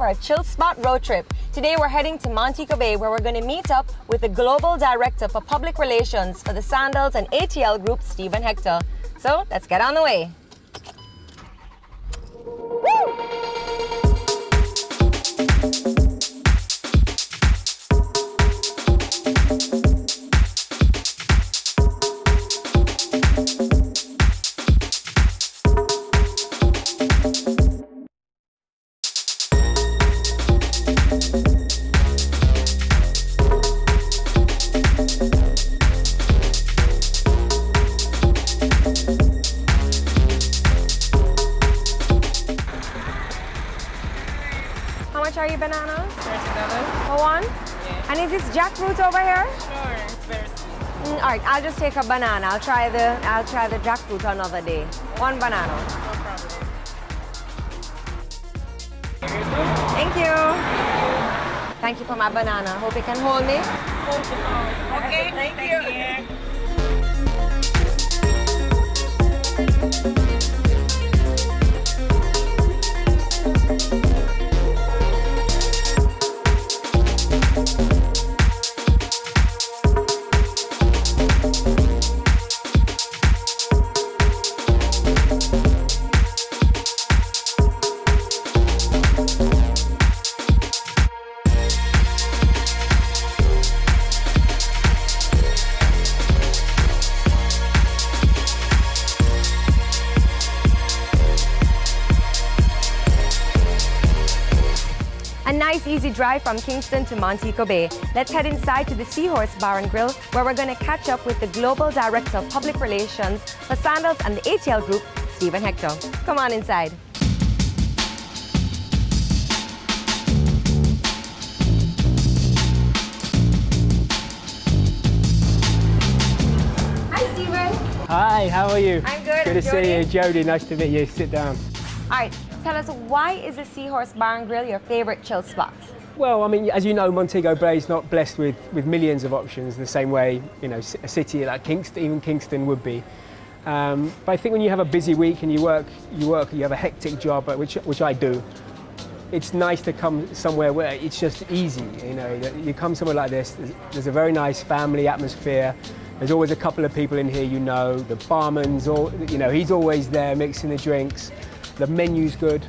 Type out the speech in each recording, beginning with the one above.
for a chill spot road trip. Today we're heading to Montego Bay, where we're going to meet up with the Global Director for Public Relations for the Sandals and ATL Group, Stephen Hector. So let's get on the way. Woo! How much are your bananas? $30. For one? Yeah. And is this jackfruit over here? Sure, it's very sweet. All right, I'll just take a banana. I'll try the jackfruit another day. One banana. No problem. Thank you. Thank you for my banana. Hope you can hold me. Okay, thank you. A nice easy drive from Kingston to Montego Bay. Let's head inside to the Seahorse Bar and Grill, where we're going to catch up with the Global Director of Public Relations for Sandals and the ATL Group, Stephen Hector. Come on inside. Hi, Stephen. Hi, how are you? I'm good. Good to see you, Jody. Nice to meet you. Sit down. All right, tell us, why is the Seahorse Bar and Grill your favorite chill spot? Well, I mean, as you know, Montego Bay is not blessed with millions of options the same way, you know, a city like Kingston, even Kingston would be. But I think when you have a busy week and you have a hectic job, which I do, it's nice to come somewhere where it's just easy. You know, you come somewhere like this, there's a very nice family atmosphere. There's always a couple of people in here you know. The barman's, he's always there mixing the drinks. The menu's good.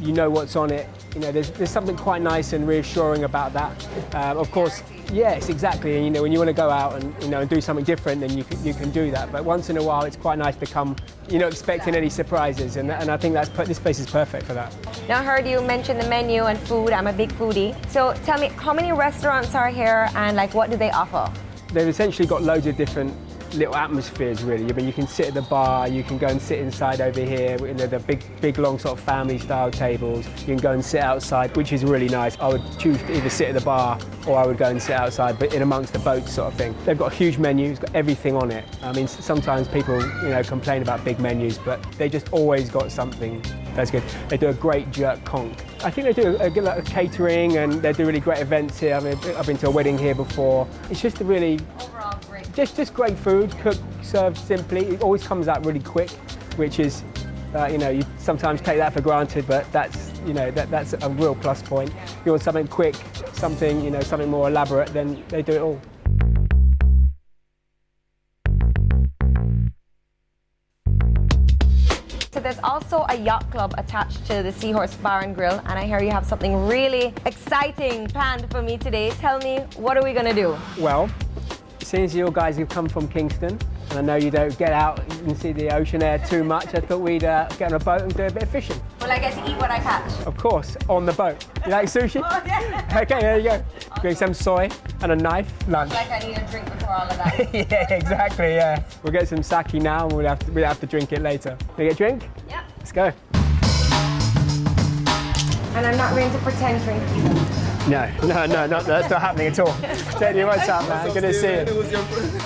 You know what's on it. You know, there's something quite nice and reassuring about that. Of course, yes, exactly. And you know, when you want to go out and do something different, then you can do that. But once in a while, it's quite nice to come, expecting any surprises. And I think this place is perfect for that. Now, I heard you mention the menu and food. I'm a big foodie. So tell me, how many restaurants are here, and what do they offer? They've essentially got loads of different little atmospheres, really. I mean, you can sit at the bar, you can go and sit inside over here, the big long sort of family style tables. You can go and sit outside, which is really nice. I would choose to either sit at the bar or I would go and sit outside, but in amongst the boats sort of thing. They've got a huge menu, it's got everything on it. I mean, sometimes people, complain about big menus, but they just always got something that's good. They do a great jerk conch. I think they do a good lot of catering, and they do really great events here. I mean, I've been to a wedding here before. It's just a really Overall, great. Just great food, cooked, served simply. It always comes out really quick, which is, you sometimes take that for granted, but that's a real plus point. If you want something quick, something more elaborate, then they do it all. So there's also a yacht club attached to the Seahorse Bar and Grill, and I hear you have something really exciting planned for me today. Tell me, what are we gonna do? Well, since you guys have come from Kingston, and I know you don't get out and see the ocean air too much, I thought we'd get on a boat and do a bit of fishing. Will I get to eat what I catch? Of course, on the boat. You like sushi? Oh, yeah. Okay, there you go. Bring some soy and a knife. Lunch. Like I need a drink before all of that. Yeah, exactly, yeah. We'll get some sake now and we'll have to drink it later. Can we get a drink? Yeah. Let's go. And I'm not going to pretend drink either. No, that's not happening at all. Teddy, what's up, man? Good to see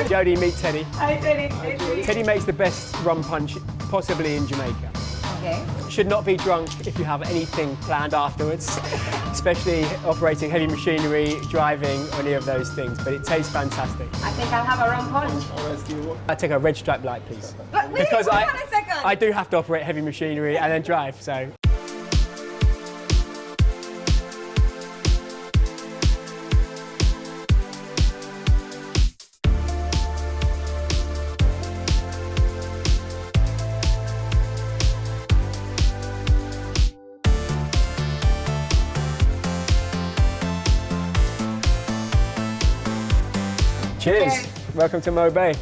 you. Jody, meet Teddy. Hi, Teddy. Teddy makes the best rum punch possibly in Jamaica. Okay. Should not be drunk if you have anything planned afterwards, especially operating heavy machinery, driving, or any of those things, but it tastes fantastic. I think I'll have a rum punch. I take a red stripe light, please. But wait, because hold on a second. I do have to operate heavy machinery and then drive, so. Cheers. Cheers. Welcome to Mo Bay.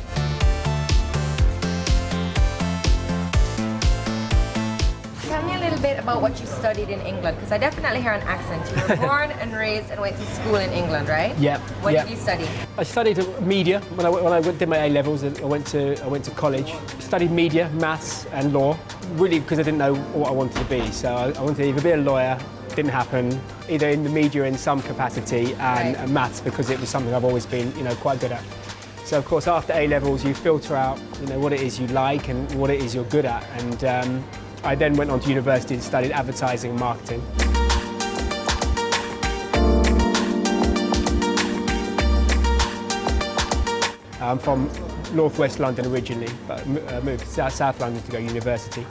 Tell me a little bit about what you studied in England, because I definitely hear an accent. You were born and raised and went to school in England, right? Yep. What yep. did you study? I studied media when I did my A levels. I went to college. Studied media, maths, and law. Really, because I didn't know what I wanted to be. So I wanted to either be a lawyer. Didn't happen. Either in the media in some capacity, and Right. maths because it was something I've always been, quite good at. So of course, after A levels, you filter out, what it is you like and what it is you're good at. And I then went on to university and studied advertising and marketing. I'm from northwest London originally, but moved to South London to go to university,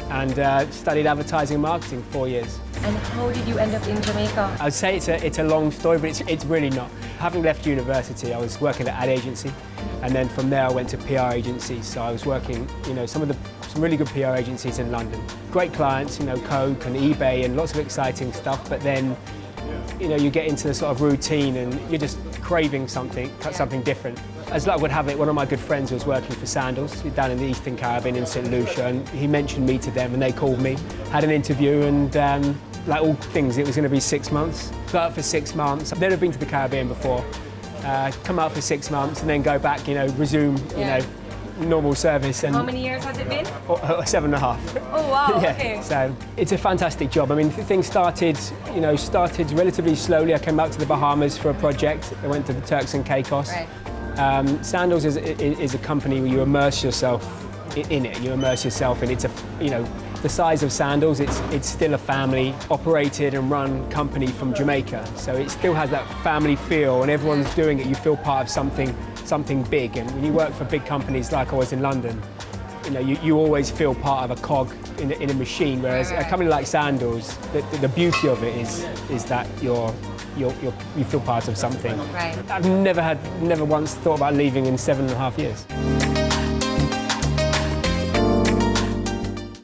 and studied advertising and marketing 4 years. And how did you end up in Jamaica? I'd say it's a long story, but it's really not. Having left university, I was working at an ad agency, and then from there I went to PR agencies. So I was working, some really good PR agencies in London. Great clients, Coke and eBay and lots of exciting stuff. But then, you get into the sort of routine and you're just craving something different. As luck would have it, one of my good friends was working for Sandals down in the Eastern Caribbean in St. Lucia, and he mentioned me to them, and they called me, had an interview, and like all things, it was going to be 6 months. Go out for 6 months. I've never been to the Caribbean before. Come out for 6 months and then go back, resume, normal service. And How many years has it been? 7.5. Oh wow, Yeah, okay. so it's a fantastic job. I mean, things started relatively slowly. I came out to the Bahamas for a project. I went to the Turks and Caicos. Right. Sandals is a company where you immerse yourself in it. You immerse yourself in it. It's the size of Sandals. It's still a family operated and run company from Jamaica. So it still has that family feel, and everyone's doing it. You feel part of something big. And when you work for big companies like I was in London, you always feel part of a cog in a machine. Whereas a company like Sandals, the beauty of it is that you feel part of something. Right. I've never once thought about leaving in 7.5 years.